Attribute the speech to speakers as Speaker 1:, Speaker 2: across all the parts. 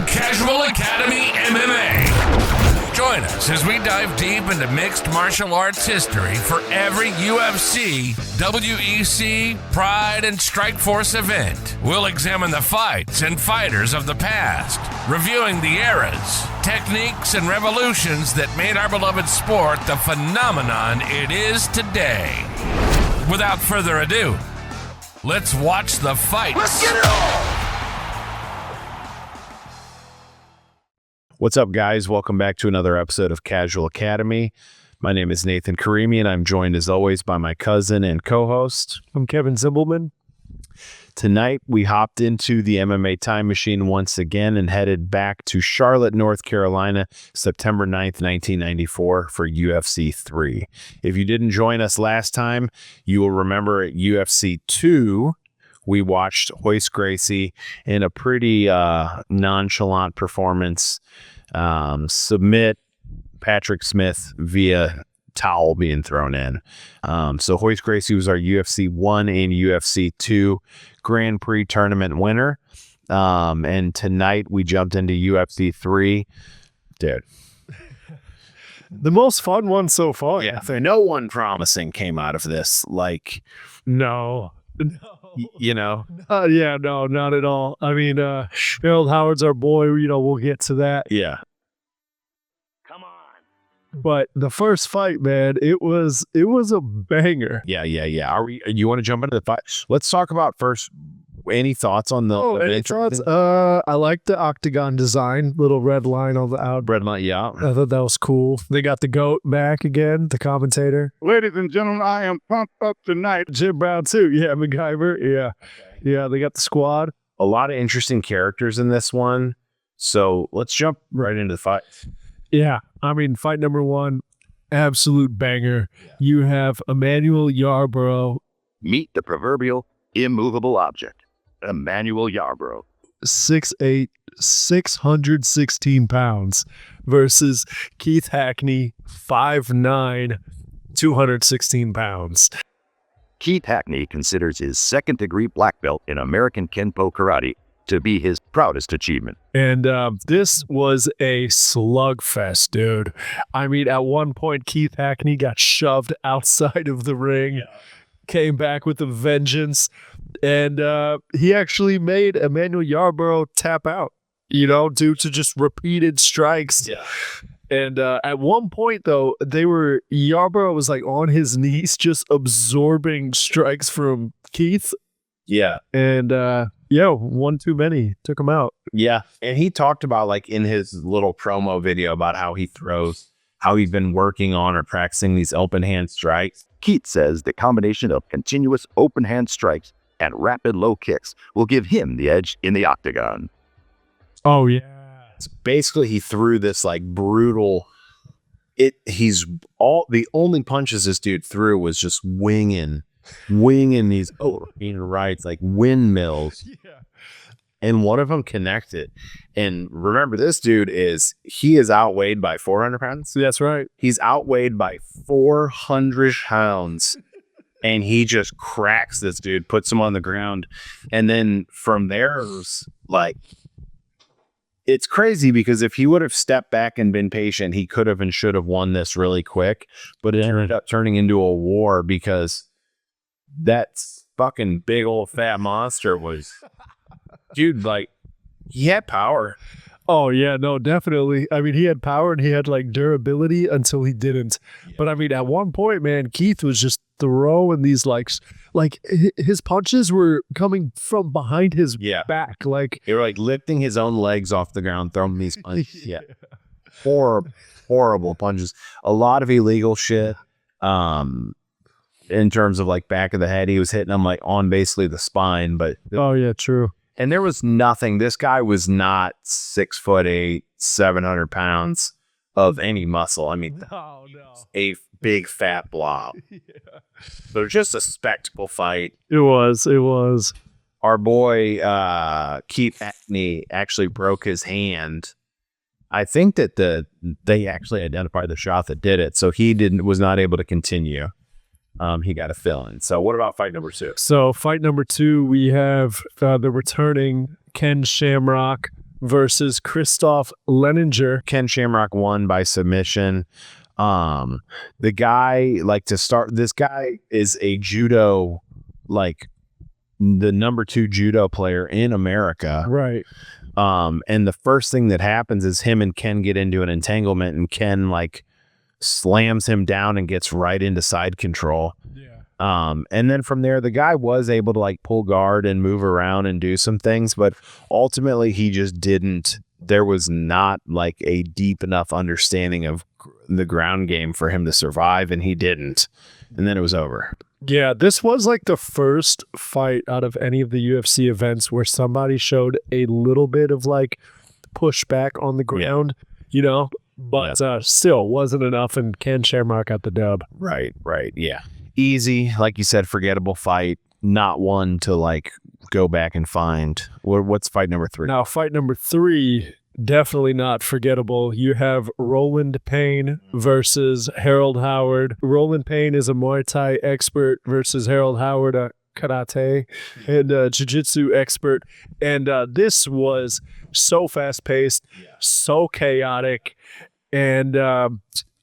Speaker 1: Casual Academy MMA. Join us as we dive deep into mixed martial arts history for every UFC, WEC, Pride, and Strikeforce event. We'll examine the fights and fighters of the past, reviewing the eras, techniques, and revolutions that made our beloved sport the phenomenon it is today. Without further ado, let's watch the fight.
Speaker 2: Let's get it on!
Speaker 3: What's up, guys? Welcome back to another episode of Casual Academy. My name is Nathan Karimi, and I'm joined as always by my cousin and co-host.
Speaker 4: I'm Kevin Zimbelman.
Speaker 3: Tonight, we hopped into the MMA time machine once again and headed back to Charlotte, North Carolina, September 9th, 1994 for UFC 3. If you didn't join us last time, you will remember at UFC 2, we watched Royce Gracie in a pretty nonchalant performance submit Patrick Smith via towel being thrown in. So Royce Gracie was our UFC 1 and UFC 2 Grand Prix tournament winner. And tonight we jumped into UFC 3. Dude.
Speaker 4: The most fun one so far.
Speaker 3: Yeah. No one promising came out of this. Like,
Speaker 4: No.
Speaker 3: you know?
Speaker 4: No, not at all. I mean, Harold Howard's our boy. We'll get to that.
Speaker 3: Yeah.
Speaker 2: Come on.
Speaker 4: But the first fight, man, it was a banger.
Speaker 3: Yeah. You want to jump into the fight? Let's talk about first. Any thoughts on the
Speaker 4: Any thoughts? I like the octagon design, little red line on the out.
Speaker 3: red line? Yeah.
Speaker 4: I thought that was cool. They got the GOAT back again, the commentator.
Speaker 5: Ladies and gentlemen, I am pumped up tonight.
Speaker 4: Jim Brown too. Yeah, MacGyver. Yeah. They got the squad.
Speaker 3: A lot of interesting characters in this one. So let's jump right into the fight.
Speaker 4: Yeah, I mean, fight number one, absolute banger. You have Emmanuel Yarborough,
Speaker 2: Meet the proverbial immovable object, Emmanuel Yarborough.
Speaker 4: 6'8", 616 pounds, versus Keith Hackney, 5'9", 216 pounds.
Speaker 2: Keith Hackney considers his second-degree black belt in American Kenpo Karate to be his proudest achievement.
Speaker 4: And this was a slugfest, dude. I mean, at one point, Keith Hackney got shoved outside of the ring, came back with a vengeance, and he actually made Emmanuel Yarborough tap out, due to just repeated strikes.
Speaker 3: Yeah.
Speaker 4: And at one point, though, Yarborough was like on his knees, just absorbing strikes from Keith.
Speaker 3: Yeah.
Speaker 4: And one too many, took him out.
Speaker 3: Yeah. And he talked about, like, in his little promo video about how he throws, how he's been working on or practicing these open hand strikes.
Speaker 2: Keith says the combination of continuous open hand strikes and rapid low kicks will give him the edge in the octagon.
Speaker 4: Oh, yeah.
Speaker 3: Basically, he threw this like brutal. The only punches this dude threw was just winging these rights like windmills.
Speaker 4: Yeah.
Speaker 3: And one of them connected. And remember, this dude is outweighed by 400 pounds.
Speaker 4: That's right.
Speaker 3: He's outweighed by 400 pounds. And he just cracks this dude, puts him on the ground. And then from there, it's crazy because if he would have stepped back and been patient, he could have and should have won this really quick. But it ended up turning into a war because that fucking big old fat monster was, dude, like, he had power.
Speaker 4: Oh, yeah, no, definitely. I mean, he had power and he had like durability until he didn't. Yeah. But I mean, at one point, man, Keith was just throwing these like his punches were coming from behind his back. Like,
Speaker 3: they were like lifting his own legs off the ground, throwing these punches. Yeah. Horrible punches. A lot of illegal shit. In terms of like back of the head, he was hitting them like on basically the spine. But
Speaker 4: oh, yeah, true.
Speaker 3: And there was nothing. This guy was not 6'8", 700 pounds of any muscle. I mean,
Speaker 4: no.
Speaker 3: A big fat blob. Yeah. So it was just a spectacle fight.
Speaker 4: It was.
Speaker 3: Our boy Keith Hackney actually broke his hand. I think that they actually identified the shot that did it, so he was not able to continue. He got a fill-in. So what about fight number 2?
Speaker 4: So fight number 2, we have the returning Ken Shamrock versus Christoph Leninger.
Speaker 3: Ken Shamrock won by submission. The guy, this guy is a judo, the number 2 judo player in America.
Speaker 4: Right.
Speaker 3: And the first thing that happens is him and Ken get into an entanglement, and Ken slams him down and gets right into side control. Yeah. And then from there, the guy was able to pull guard and move around and do some things, but ultimately he just didn't. There was not a deep enough understanding of the ground game for him to survive, and he didn't. And then it was over.
Speaker 4: Yeah, this was the first fight out of any of the UFC events where somebody showed a little bit of pushback on the ground, but still wasn't enough, and Ken Shamrock got the dub.
Speaker 3: Right, yeah. Easy, like you said, forgettable fight, not one to go back and find. What's fight number 3?
Speaker 4: Now, fight number 3, definitely not forgettable. You have Roland Payne versus Harold Howard. Roland Payne is a Muay Thai expert versus Harold Howard, a karate and jiu-jitsu expert. And this was so fast-paced, so chaotic, and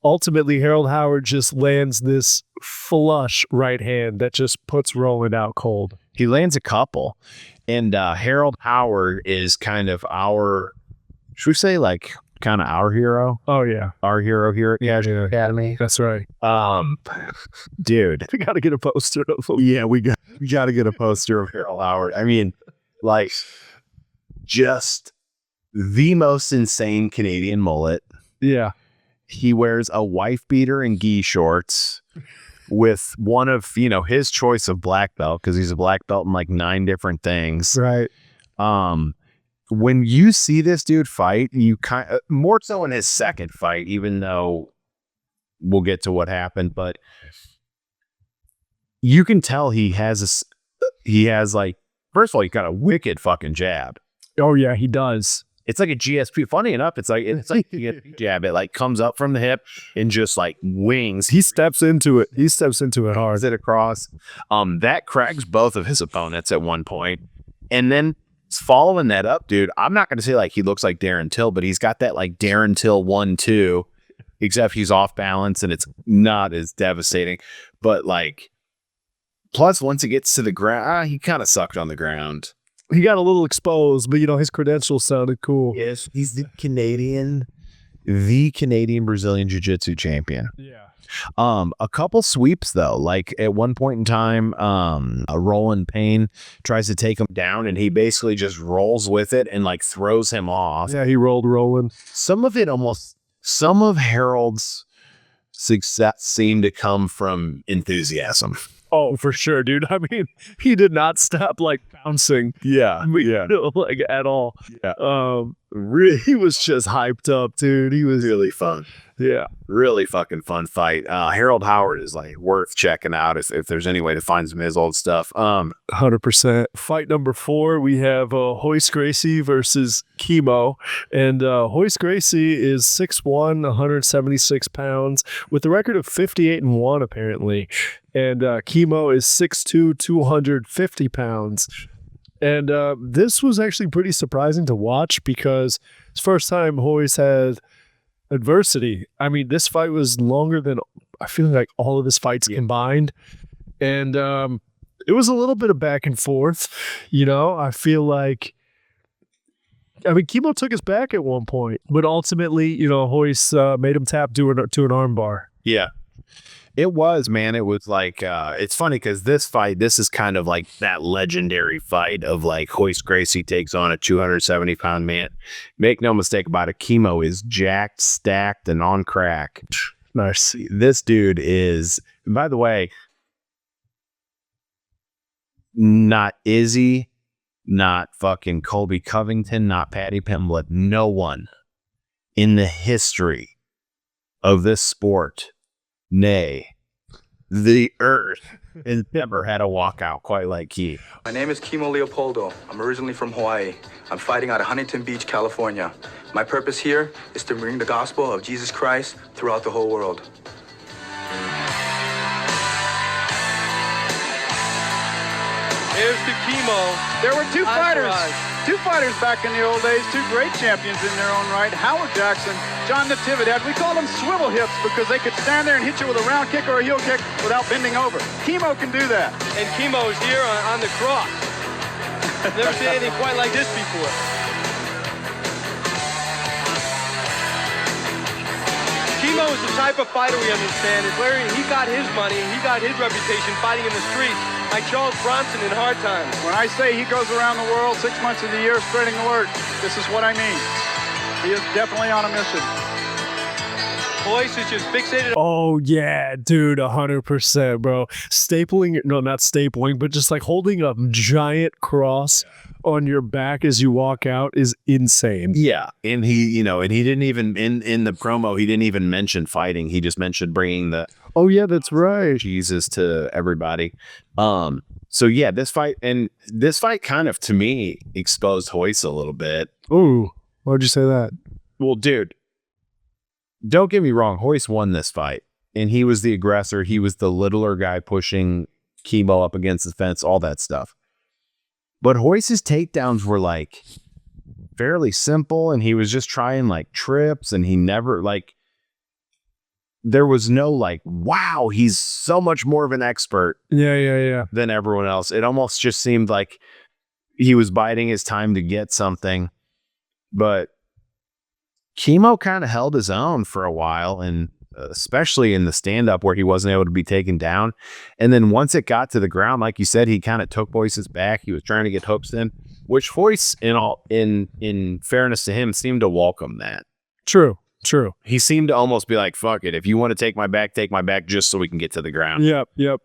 Speaker 4: ultimately Harold Howard just lands this flush right hand that just puts Roland out cold.
Speaker 3: He lands a couple, and Harold Howard is kind of our, should we say kind of our hero?
Speaker 4: Oh yeah,
Speaker 3: our hero here at Casual Academy.
Speaker 4: That's right.
Speaker 3: Dude,
Speaker 4: we got to get a poster of him.
Speaker 3: Yeah, we got to get a poster of Harold Howard. I mean, just the most insane Canadian mullet.
Speaker 4: Yeah.
Speaker 3: He wears a wife beater and gi shorts with one of, his choice of black belt, because he's a black belt in 9 different things.
Speaker 4: Right.
Speaker 3: When you see this dude fight, you more so in his second fight, even though we'll get to what happened, but you can tell he has first of all, he's got a wicked fucking jab.
Speaker 4: Oh yeah, he does.
Speaker 3: It's like a GSP. Funny enough, it's like a GSP jab. It comes up from the hip and just wings.
Speaker 4: He steps into it. Hard.
Speaker 3: It across. That cracks both of his opponents at one point. And then following that up, dude, I'm not going to say he looks like Darren Till, but he's got that Darren Till 1-2, except he's off balance and it's not as devastating. But plus once he gets to the ground, he kind of sucked on the ground.
Speaker 4: He got a little exposed, but his credentials sounded cool.
Speaker 3: Yes, he's the Canadian Brazilian Jiu-Jitsu champion.
Speaker 4: Yeah.
Speaker 3: A couple sweeps though. At one point in time, a Roland Payne tries to take him down, and he basically just rolls with it and throws him off.
Speaker 4: Yeah, he rolled Roland.
Speaker 3: Some of Harold's success seemed to come from enthusiasm.
Speaker 4: Oh, for sure, dude. I mean, he did not stop bouncing.
Speaker 3: Yeah.
Speaker 4: At all.
Speaker 3: Yeah.
Speaker 4: He was just hyped up, dude. He was
Speaker 3: really fun.
Speaker 4: Yeah.
Speaker 3: Really fucking fun fight. Harold Howard is worth checking out if there's any way to find some of his old stuff.
Speaker 4: 100%. Fight number 4, we have Royce Gracie versus Chemo. And Royce Gracie is 6'1", 176 pounds with a record of 58-1 apparently. And Chemo is 6'2", 250 pounds. And this was actually pretty surprising to watch because it's the first time Royce had adversity. I mean, this fight was longer than I feel all of his fights combined. And it was a little bit of back and forth. I feel Chemo took his back at one point, but ultimately, Royce made him tap to an arm bar.
Speaker 3: Yeah. It was, man. It was it's funny because this is kind of that legendary fight of Royce Gracie takes on a 270-pound man. Make no mistake about it, Chemo is jacked, stacked, and on crack.
Speaker 4: Nice.
Speaker 3: This dude is, by the way, not Izzy, not fucking Colby Covington, not Patty Pimblett. No one in the history of this sport, nay, the earth, has never had a walkout quite like he.
Speaker 6: My name is Kimo Leopoldo. I'm originally from Hawaii. I'm fighting out of Huntington Beach, California. My purpose here is to bring the gospel of Jesus Christ throughout the whole world.
Speaker 7: Here's to Kimo.
Speaker 8: There were 2 fighters
Speaker 5: Two fighters back in the old days, two great champions in their own right. Howard Jackson, John Natividad. We call them swivel hips because they could stand there and hit you with a round kick or a heel kick without bending over. Chemo can do that.
Speaker 7: And Chemo is here on the cross. I've never seen anything quite like this before. Chemo is the type of fighter we understand. Is Larry, he got his money, he got his reputation fighting in the streets, like Charles Bronson in hard times.
Speaker 5: When I say he goes around the world 6 months of the year spreading the word, this is what I mean. He is definitely on a mission.
Speaker 7: Royce is just fixated.
Speaker 4: Oh yeah, dude, 100%, bro. Stapling, no, not stapling, but just like holding a giant cross on your back as you walk out is insane.
Speaker 3: Yeah, and he didn't even in the promo he didn't even mention fighting. He just mentioned bringing the
Speaker 4: Oh yeah, that's right.
Speaker 3: Jesus to everybody. So yeah, this fight kind of to me exposed Hoist a little bit.
Speaker 4: Ooh, why'd you say that?
Speaker 3: Well, dude, don't get me wrong. Hoist won this fight, and he was the aggressor. He was the littler guy pushing Chemo up against the fence, all that stuff. But Hoist's takedowns were like fairly simple, and he was just trying like trips, and he never like. There was no like, wow, he's so much more of an expert.
Speaker 4: Yeah.
Speaker 3: Than everyone else. It almost just seemed like he was biding his time to get something, but Chemo kind of held his own for a while, and especially in the stand-up where he wasn't able to be taken down. And then once it got to the ground, like you said, he kind of took Hoist's back. He was trying to get hooks in, which Hoist, in fairness to him, seemed to welcome that.
Speaker 4: True.
Speaker 3: He seemed to almost be like, fuck it. If you want to take my back just so we can get to the ground.
Speaker 4: Yep.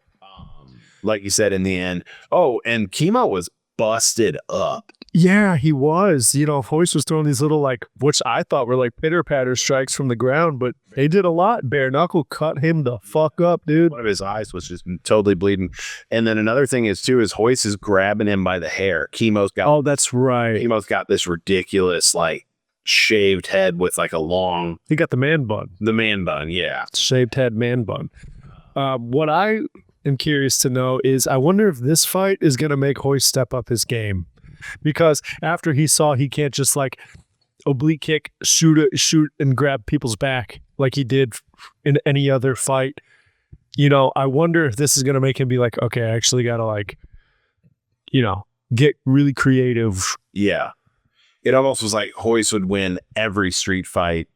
Speaker 3: Like you said in the end. Oh, and Chemo was busted up.
Speaker 4: Yeah, he was. Hoist was throwing these little, like, which I thought were like pitter-patter strikes from the ground, but they did a lot. Bare knuckle cut him the fuck up, dude.
Speaker 3: One of his eyes was just totally bleeding. And then another thing is, too, is Hoist is grabbing him by the hair.
Speaker 4: Oh, that's right.
Speaker 3: Chemo's got this ridiculous, like, shaved head with, like, a long...
Speaker 4: He got the man bun.
Speaker 3: The man bun, yeah.
Speaker 4: Shaved head man bun. What I am curious to know is, I wonder if this fight is going to make Hoist step up his game. Because after he saw he can't just like oblique kick, shoot and grab people's back like he did in any other fight, I wonder if this is going to make him be like, okay, I actually got to like, get really creative.
Speaker 3: Yeah. It almost was like Hoist would win every street fight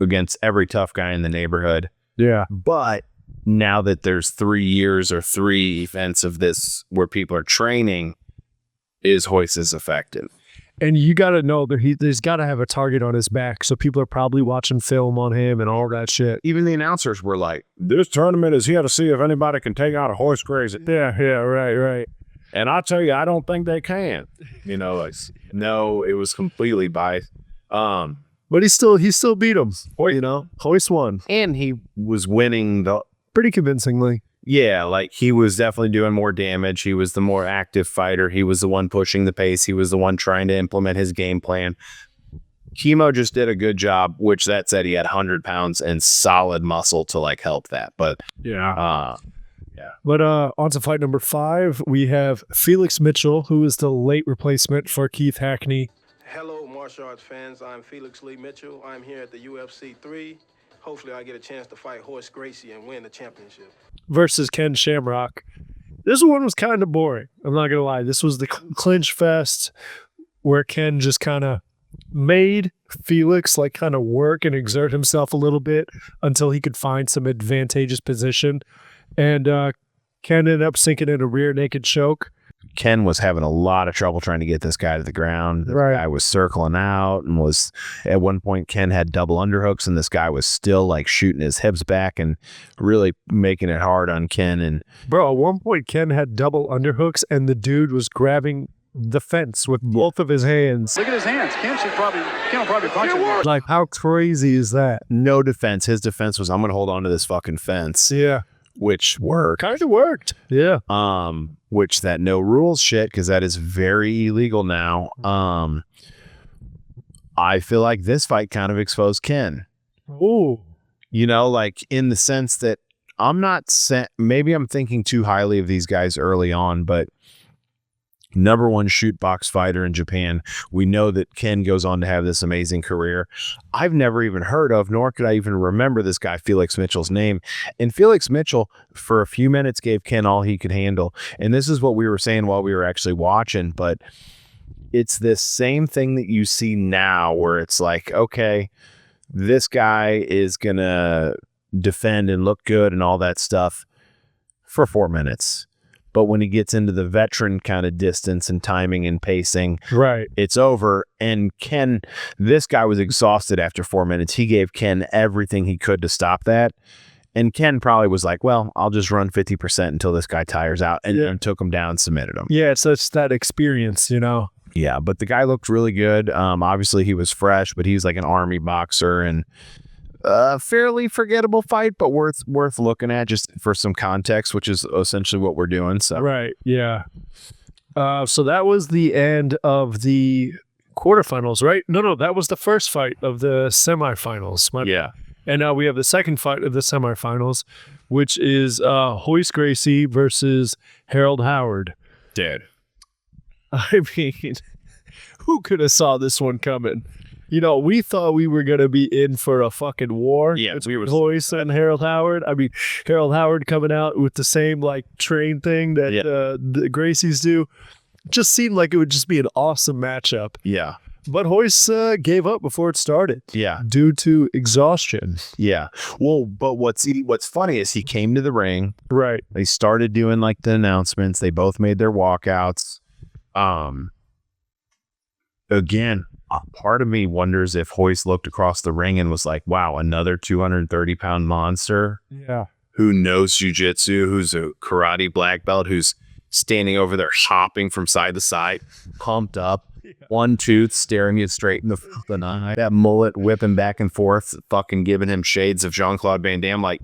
Speaker 3: against every tough guy in the neighborhood.
Speaker 4: Yeah.
Speaker 3: But now that there's 3 years or 3 events of this where people are training, is Hoist as effective?
Speaker 4: And you got to know that he's got to have a target on his back. So people are probably watching film on him and all that shit.
Speaker 3: Even the announcers were like, this tournament is here to see if anybody can take out a Hoist Crazy.
Speaker 4: Yeah, right.
Speaker 3: And I tell you, I don't think they can. No, it was completely biased.
Speaker 4: But he still beat him. Hoist won.
Speaker 3: And he was winning
Speaker 4: pretty convincingly.
Speaker 3: Yeah, like he was definitely doing more damage. He was the more active fighter. He was the one pushing the pace. He was the one trying to implement his game plan. Chemo just did a good job, which that said he had 100 pounds and solid muscle to like help that. But
Speaker 4: yeah. But on to fight number 5, we have Felix Mitchell, who is the late replacement for Keith Hackney.
Speaker 8: Hello, martial arts fans. I'm Felix Lee Mitchell. I'm here at the UFC 3. Hopefully I get a chance to fight Horace Gracie and win the championship.
Speaker 4: Versus Ken Shamrock. This one was kind of boring. I'm not going to lie. This was the clinch fest where Ken just kind of made Felix like kind of work and exert himself a little bit until he could find some advantageous position. And Ken ended up sinking in a rear naked choke.
Speaker 3: Ken was having a lot of trouble trying to get this guy to the ground. The guy was circling out and was, at one point, Ken had double underhooks and this guy was still like shooting his hips back and really making it hard on Ken. And
Speaker 4: bro, at one point, Ken had double underhooks and the dude was grabbing the fence with both of his hands.
Speaker 5: Look at his hands. Ken will probably punch him.
Speaker 4: Like, how crazy is that?
Speaker 3: No defense. His defense was, I'm going to hold on to this fucking fence.
Speaker 4: Yeah.
Speaker 3: Which worked.
Speaker 4: Kind of worked. Yeah.
Speaker 3: Which that no rules shit, because that is very illegal now. I feel like this fight kind of exposed Ken.
Speaker 4: Ooh.
Speaker 3: Like in the sense that maybe I'm thinking too highly of these guys early on, but #1 shoot box fighter in Japan. We know that Ken goes on to have this amazing career. I've never even heard of, nor could I even remember this guy, Felix Mitchell's name. And Felix Mitchell, for a few minutes, gave Ken all he could handle. And this is what we were saying while we were actually watching, but it's this same thing that you see now where it's like, okay, this guy is going to defend and look good and all that stuff for 4 minutes. But when he gets into the veteran kind of distance and timing and pacing,
Speaker 4: right,
Speaker 3: it's over. And Ken, this guy was exhausted after 4 minutes. He gave Ken everything he could to stop that. And Ken probably was like, well, I'll just run 50% until this guy tires out, and took him down, submitted him.
Speaker 4: Yeah, it's that experience, you know?
Speaker 3: Yeah, but the guy looked really good. Obviously, he was fresh, but he's like an army boxer, and fairly forgettable fight, but worth looking at just for some context, which is essentially what we're doing. So
Speaker 4: right, yeah. So that was the end of the quarterfinals, right? No, that was the first fight of the semifinals.
Speaker 3: Yeah,
Speaker 4: and now we have the second fight of the semifinals, which is Royce Gracie versus Harold Howard.
Speaker 3: dude.
Speaker 4: I mean, who could have saw this one coming? You know, we thought we were going to be in for a fucking war.
Speaker 3: Yeah, we were.
Speaker 4: Royce and Harold Howard. I mean, Harold Howard coming out with the same like train thing that the Gracies do. Just seemed like it would just be an awesome matchup.
Speaker 3: Yeah.
Speaker 4: But Royce gave up before it started.
Speaker 3: Yeah.
Speaker 4: Due to exhaustion.
Speaker 3: Yeah. Well, but what's funny is he came to the ring.
Speaker 4: Right.
Speaker 3: They started doing like the announcements. They both made their walkouts. Again, part of me wonders if Royce looked across the ring and was like, wow, another 230-pound monster.
Speaker 4: Yeah.
Speaker 3: Who knows jiu-jitsu, who's a karate black belt, who's standing over there hopping from side to side, pumped up, one tooth staring you straight in the eye, that mullet whipping back and forth, fucking giving him shades of Jean-Claude Van Damme. Like,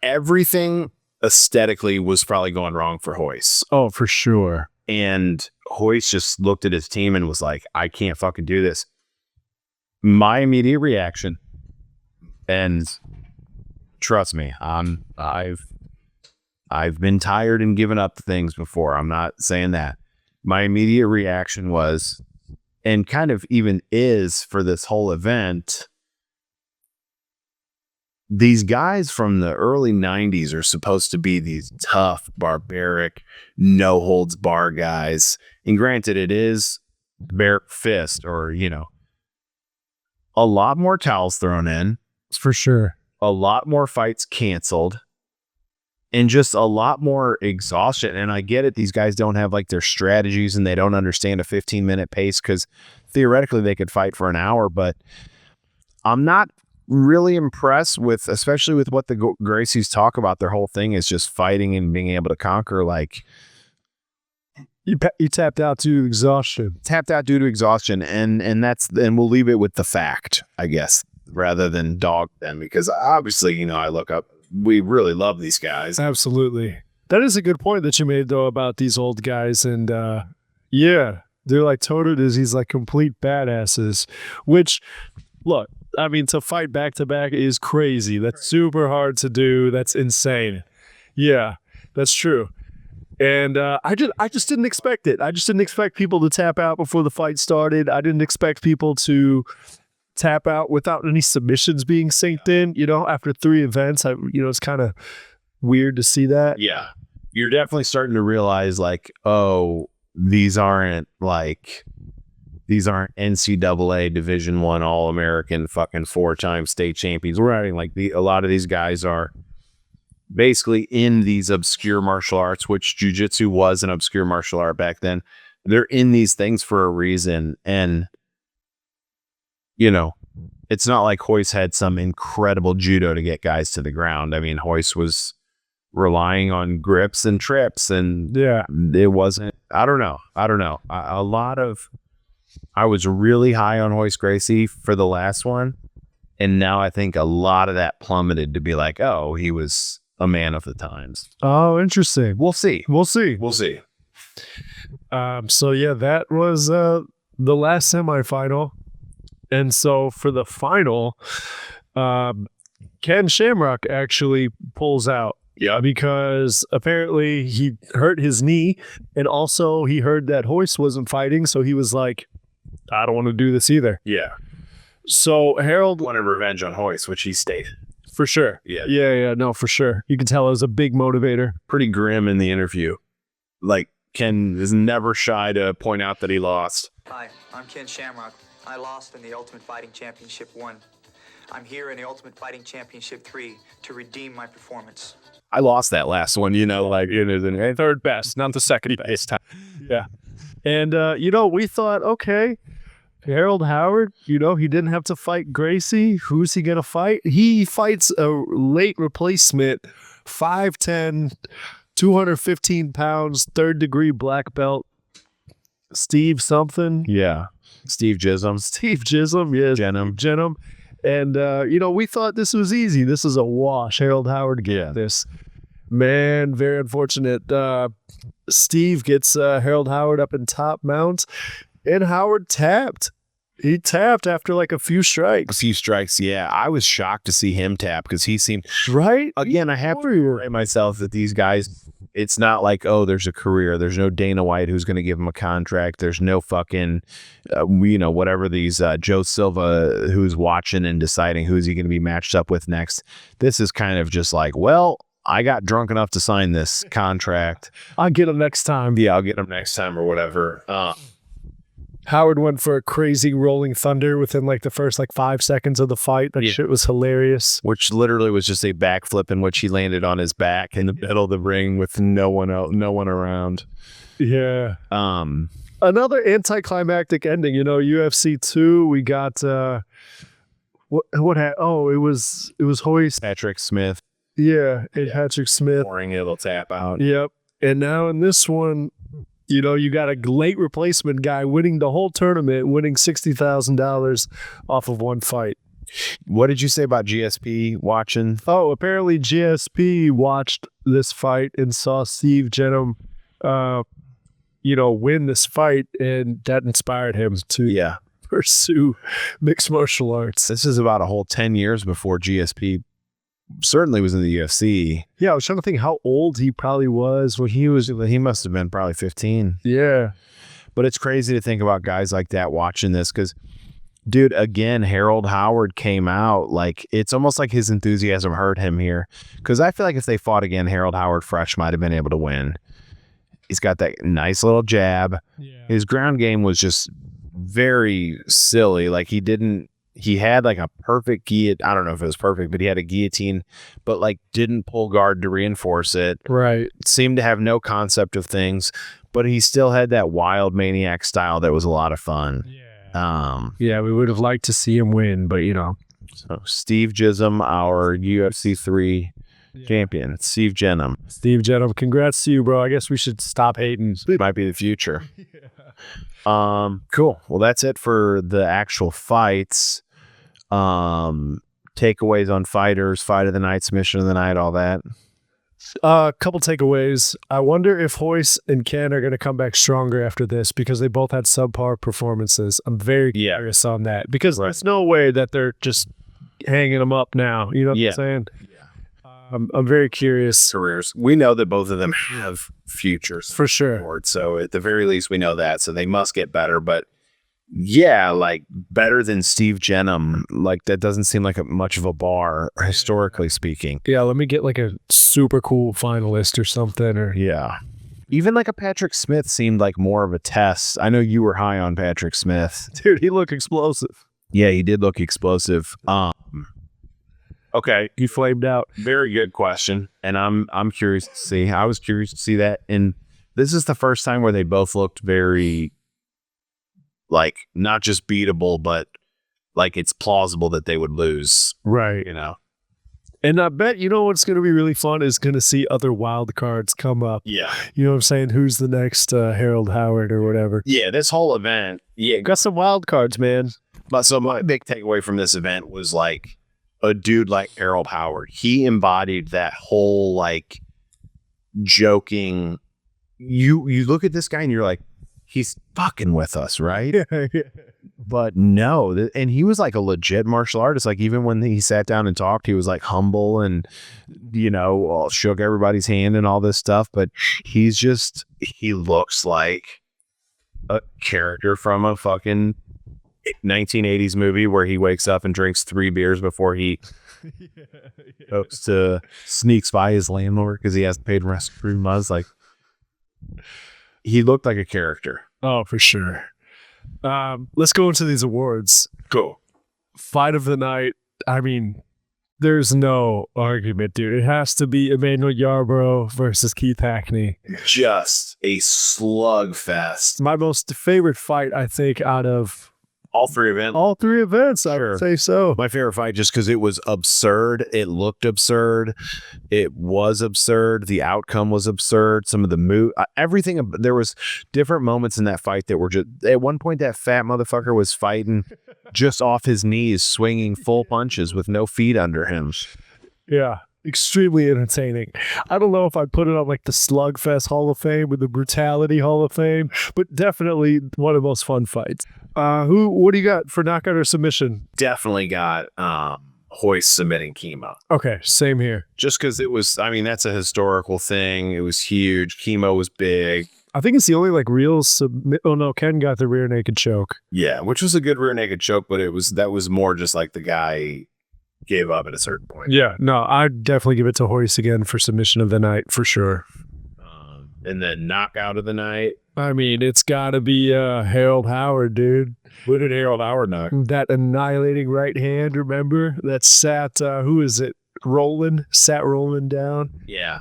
Speaker 3: everything aesthetically was probably going wrong for Royce.
Speaker 4: Oh, for sure.
Speaker 3: And Royce just looked at his team and was like, I can't fucking do this. My immediate reaction, and trust me, I've been tired and given up things before. I'm not saying that. My immediate reaction was, and kind of even is for this whole event, these guys from the early 90s are supposed to be these tough, barbaric, no holds bar guys. And granted, it is bare fist, or, you know, a lot more towels thrown in.
Speaker 4: For sure.
Speaker 3: A lot more fights canceled. And just a lot more exhaustion. And I get it. These guys don't have like their strategies, and they don't understand a 15-minute pace, because theoretically they could fight for an hour. But I'm not really impressed with, especially with what the Gracies talk about. Their whole thing is just fighting and being able to conquer. Like,
Speaker 4: you tapped out due to exhaustion.
Speaker 3: Tapped out due to exhaustion, and we'll leave it with the fact, I guess, rather than dog them, because obviously, you know, we really love these guys.
Speaker 4: Absolutely. That is a good point that you made, though, about these old guys. And yeah, they're like total disease, like complete badasses, which, look, I mean, to fight back to back is crazy. That's super hard to do. That's insane. Yeah, that's true. And I just didn't expect it. I just didn't expect people to tap out before the fight started. I didn't expect people to tap out without any submissions being synced in. You know, after 3 events, it's kind of weird to see that.
Speaker 3: Yeah, you're definitely starting to realize, like, oh, these aren't NCAA Division I All-American fucking 4-time state champions. Right. Like, a lot of these guys are basically in these obscure martial arts, which jiu-jitsu was an obscure martial art back then. They're in these things for a reason. And, you know, it's not like Royce had some incredible judo to get guys to the ground. I mean, Royce was relying on grips and trips, and
Speaker 4: yeah,
Speaker 3: it wasn't, I don't know. I was really high on Royce Gracie for the last one, and now I think a lot of that plummeted to be like, oh, he was a man of the times.
Speaker 4: Oh, interesting.
Speaker 3: We'll see.
Speaker 4: So yeah, that was the last semifinal. And so for the final, Ken Shamrock actually pulls out. Yeah, because apparently he hurt his knee, and also he heard that Hoist wasn't fighting, so he was like, I don't want to do this either.
Speaker 3: Yeah.
Speaker 4: So Harold
Speaker 3: Wanted revenge on Hoist, which he stated.
Speaker 4: for sure.
Speaker 3: Yeah.
Speaker 4: No, for sure. You can tell it was a big motivator.
Speaker 3: Pretty grim in the interview. Like, Ken is never shy to point out that he lost.
Speaker 9: Hi, I'm Ken Shamrock. I lost in the Ultimate Fighting Championship 1. I'm here in the Ultimate Fighting Championship 3 to redeem my performance.
Speaker 3: I lost that last one,
Speaker 4: The third best, not the second best time. Yeah. And, we thought, okay, Harold Howard, he didn't have to fight Gracie. Who's he going to fight? He fights a late replacement, 5'10", 215 pounds, third-degree black belt, Steve something.
Speaker 3: Yeah. Steve Jism.
Speaker 4: Yes. Jenham. And, we thought this was easy. This is a wash. Harold Howard get this. Man, very unfortunate. Steve gets Harold Howard up in top mount, and Howard tapped. He tapped after like a few strikes.
Speaker 3: Yeah. I was shocked to see him tap because he seemed...
Speaker 4: Right?
Speaker 3: Again, I have to remind myself that these guys... It's not like, oh, there's a career. There's no Dana White who's going to give him a contract. There's no fucking, whatever these Joe Silva who's watching and deciding who's he going to be matched up with next. This is kind of just like, well, I got drunk enough to sign this contract.
Speaker 4: I'll get him next time.
Speaker 3: Yeah, I'll get him next time or whatever.
Speaker 4: Howard went for a crazy rolling thunder within like the first 5 seconds of the fight. That shit was hilarious.
Speaker 3: Which literally was just a backflip in which he landed on his back in the middle of the ring with no one around.
Speaker 4: Yeah. Another anticlimactic ending. UFC 2. We got it was Hoist.
Speaker 3: Patrick Smith.
Speaker 4: Yeah, Patrick Smith.
Speaker 3: Boring, it'll tap out.
Speaker 4: Yep. And now in this one, you got a late replacement guy winning the whole tournament, winning $60,000 off of one fight.
Speaker 3: What did you say about GSP watching?
Speaker 4: Oh, apparently GSP watched this fight and saw Steve Jenham, win this fight, and that inspired him to pursue mixed martial arts.
Speaker 3: This is about a whole 10 years before GSP certainly was in the UFC.
Speaker 4: Yeah, I was trying to think how old he probably was when
Speaker 3: he must have been probably 15.
Speaker 4: Yeah.
Speaker 3: But it's crazy to think about guys like that watching this because, dude, again, Harold Howard came out like it's almost like his enthusiasm hurt him here because I feel like if they fought again, Harold Howard fresh might have been able to win. He's got that nice little jab. Yeah. His ground game was just very silly. Like he had like a perfect guillotine. I don't know if it was perfect, but he had a guillotine, but didn't pull guard to reinforce it.
Speaker 4: Right.
Speaker 3: Seemed to have no concept of things, but he still had that wild maniac style that was a lot of fun.
Speaker 4: Yeah. We would have liked to see him win, but
Speaker 3: So Steve Jism, our UFC 3 champion. It's Steve Jenham.
Speaker 4: Steve Jenham, congrats to you, bro. I guess we should stop hating.
Speaker 3: Might be the future. Cool. Well, that's it for the actual fights. Takeaways on fighters, fight of the night, submission of the night, all that.
Speaker 4: A couple takeaways. I wonder if Hoist and Ken are going to come back stronger after this because they both had subpar performances. I'm very curious on that because there's no way that they're just hanging them up now. You know what I'm saying? Yeah. I'm very curious.
Speaker 3: Careers. We know that both of them have futures
Speaker 4: for sure.
Speaker 3: So at the very least, we know that. So they must get better. But yeah, better than Steve Jenham. That doesn't seem like much of a bar, historically speaking.
Speaker 4: Yeah, let me get a super cool finalist or something.
Speaker 3: Even a Patrick Smith seemed like more of a test. I know you were high on Patrick Smith.
Speaker 4: Dude, he looked explosive.
Speaker 3: Yeah, he did look explosive. Okay,
Speaker 4: he flamed out.
Speaker 3: Very good question, and I'm curious to see. I was curious to see that, and this is the first time where they both looked very, not just beatable, but it's plausible that they would lose.
Speaker 4: Right. And I bet what's going to be really fun is going to see other wild cards come up.
Speaker 3: Yeah.
Speaker 4: You know what I'm saying? Who's the next Harold Howard or whatever?
Speaker 3: Yeah, this whole event. Yeah,
Speaker 4: got some wild cards, man.
Speaker 3: But so my big takeaway from this event was a dude like Harold Howard. He embodied that whole joking. You look at this guy and you're like, he's fucking with us, right? But no, and he was like a legit martial artist. Like even when he sat down and talked, he was like humble and, shook everybody's hand and all this stuff. But he looks like a character from a fucking 1980s movie where he wakes up and drinks 3 beers before he sneaks by his landlord because he hasn't paid rent for 3 months. Like, he looked like a character.
Speaker 4: Oh, for sure. Let's go into these awards.
Speaker 3: Go.
Speaker 4: Fight of the night. I mean, there's no argument, dude. It has to be Emmanuel Yarbrough versus Keith Hackney.
Speaker 3: Just a slugfest.
Speaker 4: My most favorite fight, I think, out of
Speaker 3: all 3 events.
Speaker 4: All 3 events, I would say so.
Speaker 3: My favorite fight just because it was absurd. It looked absurd. It was absurd. The outcome was absurd. Some of the everything. There was different moments in that fight that were just, at one point, that fat motherfucker was fighting just off his knees, swinging full punches with no feet under him.
Speaker 4: Yeah. Extremely entertaining. I don't know if I'd put it on like the Slugfest Hall of Fame or the Brutality Hall of Fame, but definitely one of the most fun fights. What do you got for knockout or submission?
Speaker 3: Definitely got Hoist submitting Chemo.
Speaker 4: Okay, same here.
Speaker 3: Just because it was, that's a historical thing. It was huge. Chemo was big.
Speaker 4: I think it's the only like real submit. Oh no, Ken got the rear naked choke.
Speaker 3: Yeah, which was a good rear naked choke, but that was more just like the guy gave up at a certain point.
Speaker 4: Yeah, no, I'd definitely give it to Hoist again for submission of the night for sure.
Speaker 3: And then knockout of the night.
Speaker 4: I mean, it's got to be Harold Howard, dude.
Speaker 3: What did Harold Howard knock?
Speaker 4: That annihilating right hand, remember? That sat, who is it? Sat Roland down.
Speaker 3: Yeah.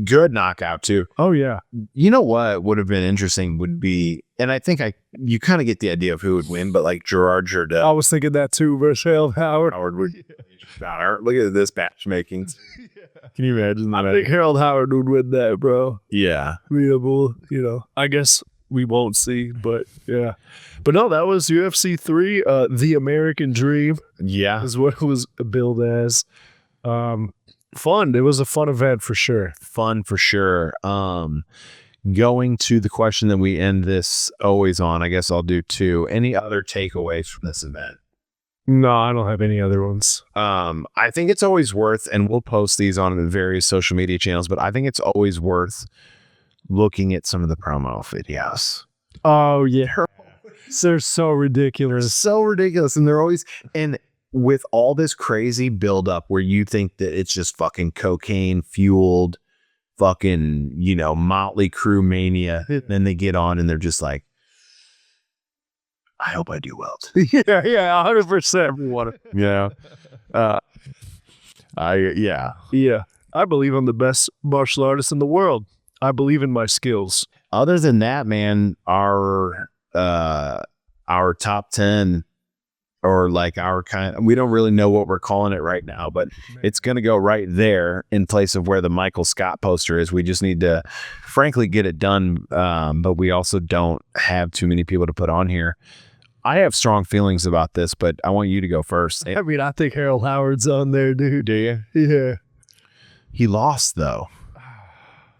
Speaker 3: Good knockout, too.
Speaker 4: Oh, yeah.
Speaker 3: You know what would have been interesting would be, and I think you kind of get the idea of who would win, but like Gerard Jardel.
Speaker 4: I was thinking that too versus Harold Howard.
Speaker 3: Howard would. Look at this matchmaking. Can you imagine that?
Speaker 4: I think Harold Howard would win that, bro.
Speaker 3: Yeah.
Speaker 4: I guess we won't see, but yeah. But no, that was UFC 3, The American Dream.
Speaker 3: Yeah.
Speaker 4: Is what it was billed as. Fun. It was a fun event for sure.
Speaker 3: Fun for sure. Going to the question that we end this always on, I guess I'll do 2. Any other takeaways from this event?
Speaker 4: No, I don't have any other ones.
Speaker 3: I think it's always worth, and we'll post these on the various social media channels, but I think it's always worth looking at some of the promo videos.
Speaker 4: Oh, yeah. They're so ridiculous.
Speaker 3: So ridiculous. And they're always, and with all this crazy buildup where you think that it's just fucking cocaine fueled, fucking, Motley Crue mania, then they get on and they're just like, I hope I do well.
Speaker 4: Yeah, 100%.
Speaker 3: Yeah.
Speaker 4: I believe I'm the best martial artist in the world. I believe in my skills.
Speaker 3: Other than that, man, our top 10 or like we don't really know what we're calling it right now, but it's going to go right there in place of where the Michael Scott poster is. We just need to frankly get it done. But we also don't have too many people to put on here. I have strong feelings about this, but I want you to go first.
Speaker 4: I mean, I think Harold Howard's on there, dude.
Speaker 3: Do you?
Speaker 4: Yeah.
Speaker 3: He lost, though.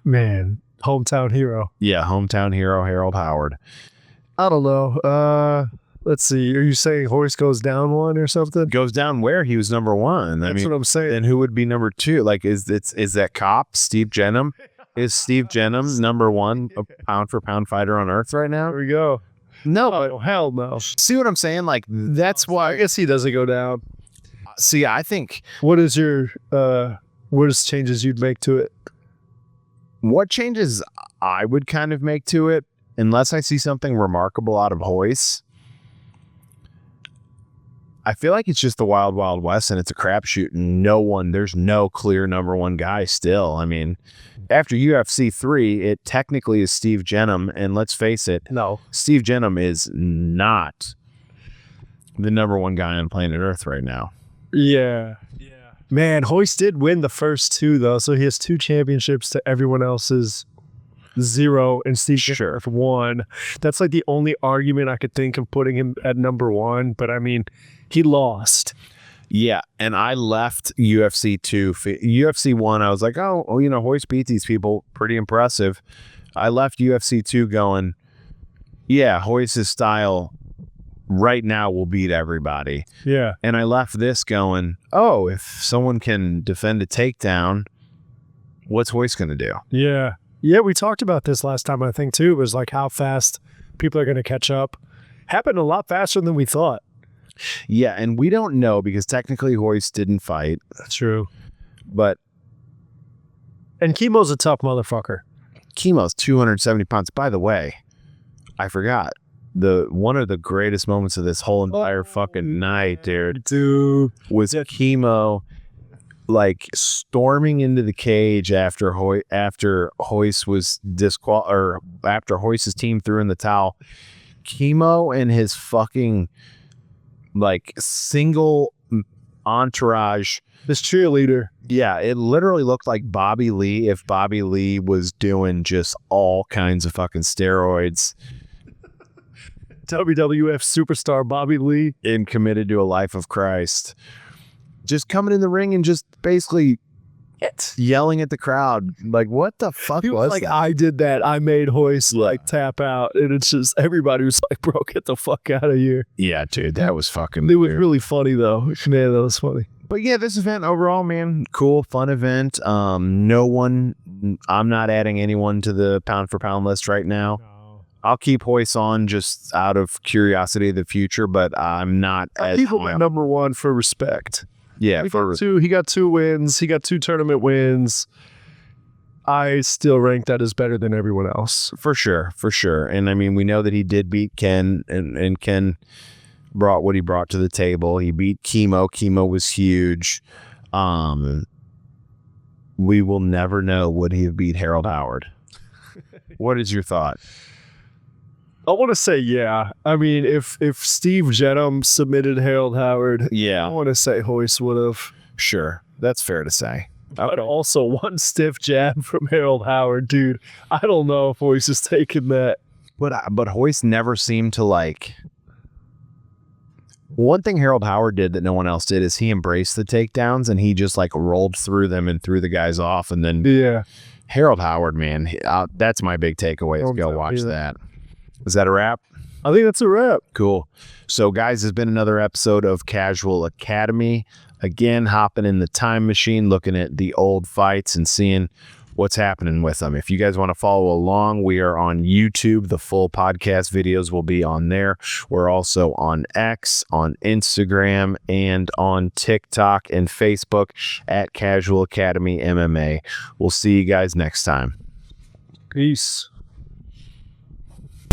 Speaker 4: Man, hometown hero.
Speaker 3: Yeah, hometown hero, Harold Howard.
Speaker 4: I don't know. Let's see. Are you saying Hoist goes down 1 or something?
Speaker 3: Goes down where? He was number 1.
Speaker 4: That's what I'm saying.
Speaker 3: Then who would be number 2? Like, is that cop, Steve Jenham? Is Steve Jenham number 1 a pound for pound fighter on earth right now?
Speaker 4: There we go.
Speaker 3: No,
Speaker 4: but hell no.
Speaker 3: See what I'm saying? Like, that's why
Speaker 4: I guess he doesn't go down.
Speaker 3: See, I think.
Speaker 4: What is changes you'd make to it?
Speaker 3: What changes I would kind of make to it, unless I see something remarkable out of Hoist, I feel like it's just the wild, wild west, and it's a crapshoot, and there's no clear number 1 guy still. I mean, after UFC 3, it technically is Steve Jenham, and let's face it,
Speaker 4: no,
Speaker 3: Steve Jenham is not the number 1 guy on planet Earth right now.
Speaker 4: Yeah. Man, Hoist did win the first 2, though, so he has 2 championships to everyone else's 0, and Steve
Speaker 3: Sure.
Speaker 4: 1. That's like the only argument I could think of putting him at number 1, but I mean, he lost.
Speaker 3: Yeah, and I left UFC 2. UFC 1, I was like, Hoist beat these people. Pretty impressive. I left UFC 2 going, Yeah, Hoist's style right now will beat everybody.
Speaker 4: Yeah.
Speaker 3: And I left this going, oh, if someone can defend a takedown, what's Hoist going to do?
Speaker 4: Yeah. Yeah, we talked about this last time, I think, too. It was like how fast people are going to catch up. Happened a lot faster than we thought.
Speaker 3: Yeah, and we don't know because technically Hoist didn't fight.
Speaker 4: That's true.
Speaker 3: But
Speaker 4: And Chemo's a tough motherfucker.
Speaker 3: Chemo's 270 pounds. By the way, I forgot. One of the greatest moments of this whole entire fucking night, dude, was Chemo like storming into the cage after Hoist was after Hoist's team threw in the towel. Chemo and his fucking like single entourage,
Speaker 4: this cheerleader.
Speaker 3: Yeah, it literally looked like Bobby Lee if Bobby Lee was doing just all kinds of fucking steroids.
Speaker 4: WWF superstar Bobby Lee.
Speaker 3: And committed to a life of Christ. Just coming in the ring and just basically yelling at the crowd. Like, what the fuck
Speaker 4: he was like, that? I did that. I made Hoist like tap out. And it's just everybody was like, bro, get the fuck out of here.
Speaker 3: Yeah, dude, that was fucking
Speaker 4: It was really funny, though. Man, that was funny.
Speaker 3: But yeah, this event overall, man, cool, fun event. I'm not adding anyone to the pound for pound list right now. I'll keep Hoist on just out of curiosity of the future, but I'm not.
Speaker 4: People number one for respect.
Speaker 3: Yeah,
Speaker 4: he got 2 wins. He got 2 tournament wins. I still rank that as better than everyone else.
Speaker 3: For sure. And I mean, we know that he did beat Ken, and Ken brought what he brought to the table. He beat Chemo. Chemo was huge. We will never know would he have beat Harold Howard. What is your thought?
Speaker 4: I want to say, yeah. I mean, if Steve Jenham submitted Harold Howard,
Speaker 3: yeah,
Speaker 4: I want to say Hoist would have.
Speaker 3: Sure. That's fair to say.
Speaker 4: But also one stiff jab from Harold Howard, dude. I don't know if Hoist is taking that.
Speaker 3: But Hoist never seemed to like. One thing Harold Howard did that no one else did is he embraced the takedowns and he just like rolled through them and threw the guys off. And then Harold Howard, man, that's my big takeaway. Let's go watch that. Is that a wrap?
Speaker 4: I think that's a wrap.
Speaker 3: Cool. So, guys, there's been another episode of Casual Academy. Again, hopping in the time machine, looking at the old fights and seeing what's happening with them. If you guys want to follow along, we are on YouTube. The full podcast videos will be on there. We're also on X, on Instagram, and on TikTok and Facebook at Casual Academy MMA. We'll see you guys next time.
Speaker 4: Peace.